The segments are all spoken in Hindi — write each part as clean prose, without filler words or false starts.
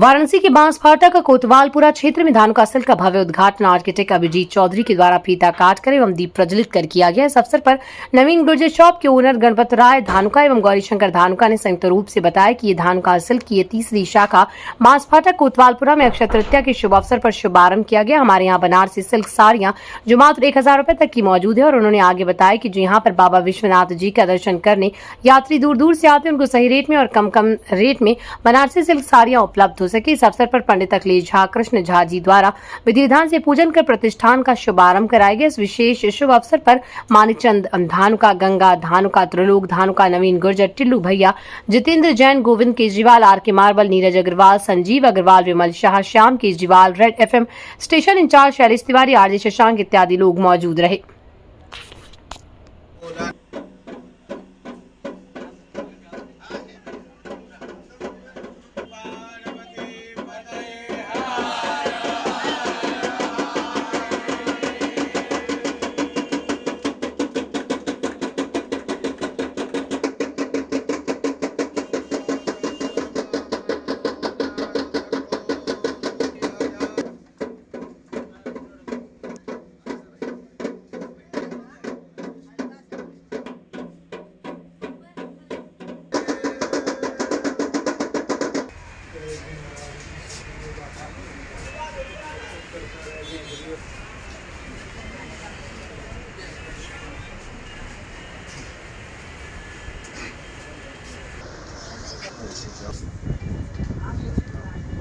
वाराणसी के बांसफाटा का कोतवालपुरा क्षेत्र में धानुका सिल्क का भव्य उद्घाटन आर्किटेक्ट अभिजीत चौधरी के द्वारा फीता काटकर एवं दीप प्रज्वलित कर किया गया। इस अवसर पर नवीन गुर्जर शॉप के ओनर गणपत राय धानुका एवं गौरीशंकर धानुका ने संयुक्त रूप से बताया कि ये धानुका सिल्क की ये तीसरी शाखा बांसफाटा कोतवालपुरा में अक्षय तृतीया के शुभ अवसर पर शुभारंभ किया गया। हमारे यहाँ बनारसी सिल्क साड़ियाँ जो मात्र 1000 रुपए तक की मौजूद है और उन्होंने आगे बताया कि जो यहाँ पर बाबा विश्वनाथ जी का दर्शन करने यात्री दूर दूर से आते हैं उनको सही रेट में और कम रेट में बनारसी सिल्क साड़ियाँ उपलब्ध हो सके। इस अवसर पर पंडित अखिलेश झा कृष्ण झा जी द्वारा विधि विधान से पूजन कर प्रतिष्ठान का शुभारंभ कराया गया। इस विशेष शुभ अवसर पर मानिकचंद धानुका, गंगा धानुका, त्रिलोक धानुका, नवीन गुर्जर, टिल्लू भैया, Jitendra Jain, Govind Kejriwal, RK. Marble, Neeraj Agarwal, Sanjeev Agarwal, Vimal Shah, Shyam Kejriwal, red FM station incharge Shailesh Tiwari, RJ Shashank इत्यादि लोग मौजूद रहे।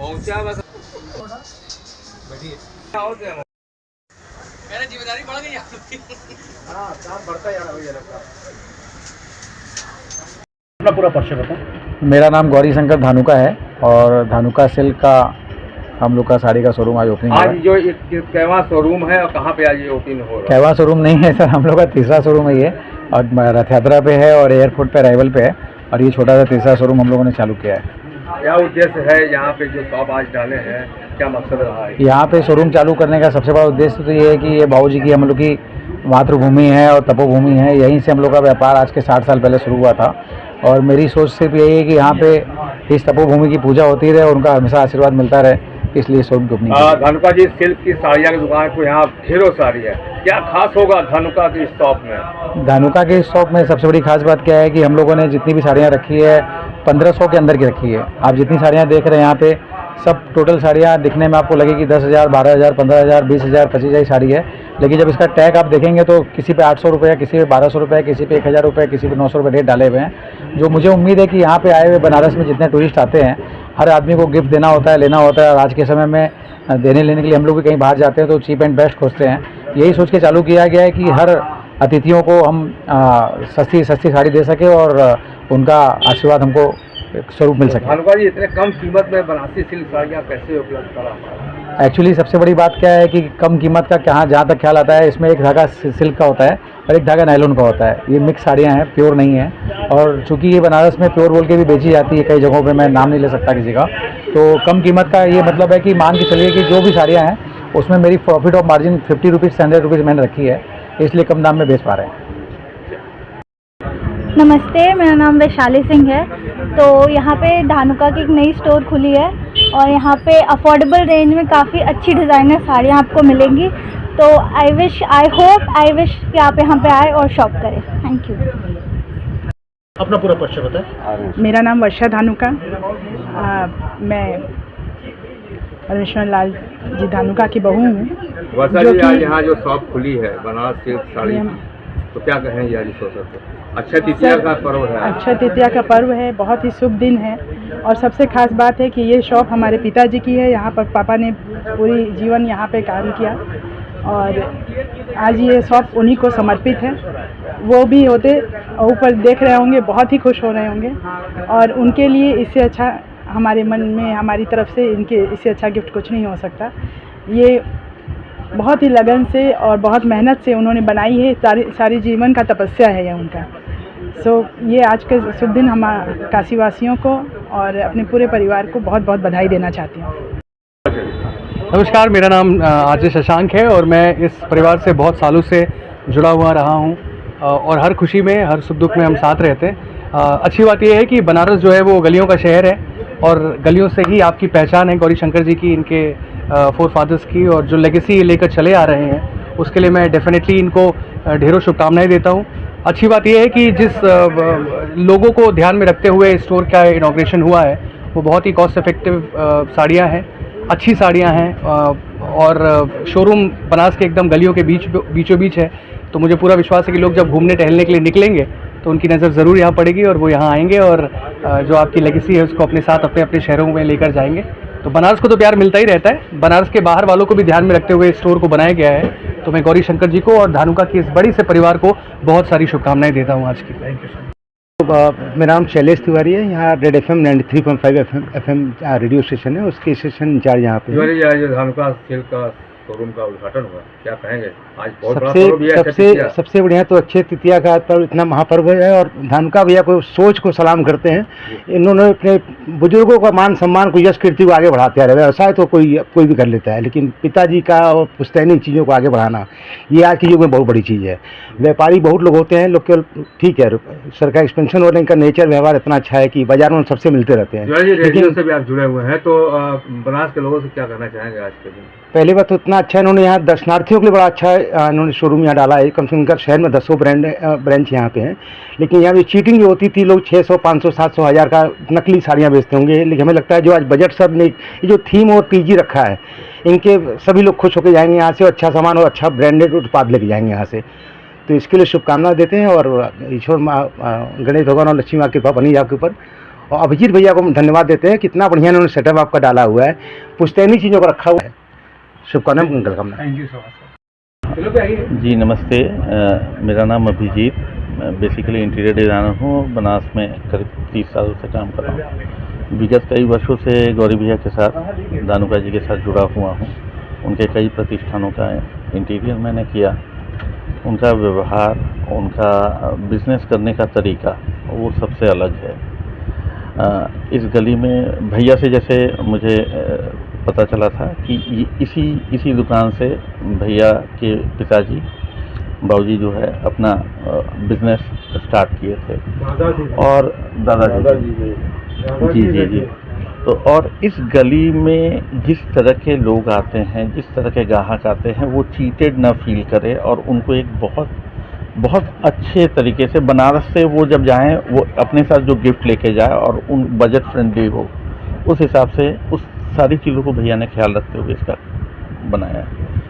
पहुंचा बस बैठिए। मेरा जिम्मेदारी बढ़ गई आपकी। हाँ, काम बढ़ता जा रहा है लगता है। अपना पूरा परिचय बताओ। मेरा नाम गौरीशंकर धानुका है और धानुका सिल्क का हम लोग का साड़ी का शोरूम आज ओपनिंग आज जो कैवा शोरूम है और कहाँ पे आज ये ओपनिंग हो रहा है? कैवा शोरूम नहीं है सर, हम लोग का तीसरा शोरूम है ये, और रथ यात्रा पे है और एयरपोर्ट पे अराइवल पे है, और ये छोटा सा तीसरा शोरूम हम लोगों ने चालू किया है। क्या उद्देश्य है यहाँ पे जो शॉप आज डाले हैं, क्या मकसद रहा है? यहाँ पे शोरूम चालू करने का सबसे बड़ा उद्देश्य तो ये है कि ये बाबूजी की हम लोग की मातृभूमि है और तपोभूमि है। यहीं से हम लोग का व्यापार आज के 60 साल पहले शुरू हुआ था, और मेरी सोच सिर्फ यही है कि यहाँ पे इस तपोभूमि की पूजा होती रहे और उनका हमेशा आशीर्वाद मिलता रहे, इसलिए शोरूम की ओपनिंग। धानुका जी सिल्क की साड़ियाँ की दुकान को यहाँ ढेरों साड़ी है, क्या खास होगा धानुका की शॉप में? धानुका के शॉप में सबसे बड़ी खास बात क्या है कि हम लोगों ने जितनी भी साड़ियाँ रखी है 1500 के अंदर की रखी है। आप जितनी साड़ियाँ देख रहे हैं यहाँ पे सब टोटल साड़ियाँ दिखने में आपको लगेगी 10,000, 12,000, 15,000, 20,000, 25,000 साड़ी है, लेकिन जब इसका टैग आप देखेंगे तो किसी पे 800 रुपये, किसी पे 1200 रुपये, किसी पे 1,000 रुपये, किसी पे 900 रुपये रेट डाले हुए हैं। जो मुझे उम्मीद है कि यहाँ पे आए हुए बनारस में जितने टूरिस्ट आते हैं हर आदमी को गिफ्ट देना होता है, लेना होता है, और आज के समय में देने लेने के लिए हम लोग भी कहीं बाहर जाते हैं तो चीप एंड बेस्ट खोजते हैं। यही सोच के चालू किया गया है कि हर अतिथियों को हम सस्ती साड़ी दे सके और उनका आशीर्वाद हमको स्वरूप मिल सके। धानुका जी इतने कम कीमत में बनारसी सिल्क साड़ियाँ कैसे उपलब्ध करा? एक्चुअली सबसे बड़ी बात क्या है कि कम कीमत का जहाँ तक ख्याल आता है, इसमें एक धागा सिल्क का होता है और एक धागा नायलॉन का होता है। ये मिक्स साड़ियाँ हैं, प्योर नहीं है, और चूँकि ये बनारस में प्योर बोल के भी बेची जाती है कई जगहों पे, मैं नाम नहीं ले सकता किसी का, तो कम कीमत का ये मतलब है कि मान के चलिए कि जो भी साड़ियाँ हैं उसमें मेरी प्रॉफिट ऑफ मार्जिन 50 रुपीज़ से 100 रुपीज़ मैंने रखी है, इसलिए कम दाम में बेच पा रहे हैं। नमस्ते, मेरा नाम वैशाली सिंह है। तो यहाँ पे धानुका की एक नई स्टोर खुली है और यहाँ पे अफोर्डेबल रेंज में काफ़ी अच्छी डिज़ाइनर साड़ियाँ आपको मिलेंगी। तो आई विश कि आप यहाँ पे आए और शॉप करें। Thank you. अपना पूरा परिचय बताएं। मेरा नाम वर्षा धानुका, मैं परमेश्वर लाल जी धानुका की बहू हूँ। वर्षा जी आज यहाँ जो शॉप खुली है बनारस सिल्क साड़ी की, तो क्या कहेंगे आज इस अवसर पर? अक्षय तृतीया का पर्व है। अक्षय तृतीया का पर्व है, बहुत ही शुभ दिन है, और सबसे खास बात है कि ये शॉप हमारे पिताजी की है। यहाँ पर पापा ने पूरी जीवन यहाँ पे काम किया और आज ये शॉप उन्हीं को समर्पित है। वो भी होते ऊपर देख रहे होंगे, बहुत ही खुश हो रहे होंगे, और उनके लिए इससे अच्छा हमारे मन में, हमारी तरफ से इनके इससे अच्छा गिफ्ट कुछ नहीं हो सकता। ये बहुत ही लगन से और बहुत मेहनत से उन्होंने बनाई है, सारी जीवन का तपस्या है ये उनका। ये आज के शुभ दिन हम काशीवासियों को और अपने पूरे परिवार को बहुत बहुत बधाई देना चाहती हूँ। नमस्कार, मेरा नाम आरजे शशांक है और मैं इस परिवार से बहुत सालों से जुड़ा हुआ रहा हूँ और हर खुशी में, हर सुख दुख में हम साथ रहते हैं। अच्छी बात यह है कि बनारस जो है वो गलियों का शहर है और गलियों से ही आपकी पहचान है गौरी शंकर जी की, इनके फोर फादर्स की, और जो लेगेसी ये लेकर चले आ रहे हैं उसके लिए मैं डेफिनेटली इनको ढेरों शुभकामनाएं देता हूँ। अच्छी बात यह है कि जिस लोगों को ध्यान में रखते हुए स्टोर का इनॉग्रेशन हुआ है वो बहुत ही कॉस्ट इफेक्टिव साड़ियाँ हैं, अच्छी साड़ियाँ हैं, और शोरूम बनारस के एकदम गलियों के बीचों बीच है। तो मुझे पूरा विश्वास है कि लोग जब घूमने टहलने के लिए निकलेंगे तो उनकी नज़र ज़रूर यहाँ पड़ेगी और वो यहाँ आएंगे और जो आपकी लेगेसी है उसको अपने साथ अपने अपने शहरों में लेकर जाएंगे। तो बनारस को तो प्यार मिलता ही रहता है, बनारस के बाहर वालों को भी ध्यान में रखते हुए स्टोर को बनाया गया है। तो मैं गौरी शंकर जी को और धानुका की इस बड़ी से परिवार को बहुत सारी शुभकामनाएं देता हूँ आज की। Thank you. मेरा नाम शैलेश तिवारी है। यहाँ red FM 93.5 FM radio station है, उसके स्टेशन इंचार्ज यहाँ पे है। तिवारी जी, आज धानुका सिल्क का शोरूम का उद्घाटन हुआ, क्या कहेंगे? आज बहुत बड़ा पर्व भी है। सबसे बढ़िया तो अक्षय तृतीया का पर्व, इतना महापर्व है, और धानुका भैया को सोच को सलाम करते हैं। इन्होंने अपने बुजुर्गों का मान सम्मान को, यश कीर्ति को आगे बढ़ाते आ रहे। व्यवसाय तो कोई भी कर लेता है, लेकिन पिताजी का और पुश्तैनी चीज़ों को आगे बढ़ाना, ये आज के युग में बहुत बड़ी चीज़ है। व्यापारी बहुत लोग होते हैं, लोग केवल ठीक है, सरकार एक्सपेंशन और इनका नेचर व्यवहार इतना अच्छा है कि बाजार में सबसे मिलते रहते हैं। रेडियो से भी आप जुड़े हुए हैं, तो बनारस के लोगों से क्या कहना चाहेंगे आज के दिन? पहली बात तो इतना अच्छा इन्होंने यहाँ दर्शनार्थियों के लिए बड़ा अच्छा इन्होंने शोरूम यहाँ डाला है। कम से कम शहर में 10 ब्रांच यहाँ पे हैं, लेकिन यहाँ पे चीटिंग जो होती थी, लोग 600, 500, 700, 1000 का नकली साड़ियाँ बेचते होंगे। लेकिन हमें लगता है जो आज बजट सब ने ये जो थीम और PG रखा है, इनके सभी लोग खुश होकर जाएंगे यहाँ से, और अच्छा सामान और अच्छा ब्रांडेड उत्पाद लेके जाएंगे यहाँ से। तो इसके लिए शुभकामना देते हैं, और ईश्वर गणेश भगवान और लक्ष्मी माँ की कृपा बनी आपके ऊपर। और अभिजीत भैया को धन्यवाद देते हैं, कितना बढ़िया इन्होंने सेटअप आपका डाला हुआ है, पुश्तैनी चीज़ों का रखा हुआ है। शुभकामनाएं, मंगल कामना। Thank you so much. जी नमस्ते, मेरा नाम अभिजीत, मैं बेसिकली इंटीरियर डिज़ाइनर हूँ। बनारस में करीब 30 सालों से काम कर रहा हूँ। विगत कई वर्षों से गौरी भैया के साथ, धानुका जी के साथ जुड़ा हुआ हूँ। उनके कई प्रतिष्ठानों का इंटीरियर मैंने किया। उनका व्यवहार, उनका बिजनेस करने का तरीका वो सबसे अलग है। इस गली में भैया से जैसे मुझे पता चला था कि इसी दुकान से भैया के पिताजी बाबूजी जो है अपना बिजनेस स्टार्ट किए थे, और दादाजी जी। तो और इस गली में जिस तरह के लोग आते हैं, जिस तरह के ग्राहक आते हैं, वो चीटेड ना फील करे, और उनको एक बहुत अच्छे तरीके से बनारस से वो जब जाएं, वो अपने साथ जो गिफ्ट लेके जाए और उन बजट फ्रेंडली हो, उस हिसाब से उस सारी चीज़ों को भैया ने ख्याल रखते हुए इसका बनाया है।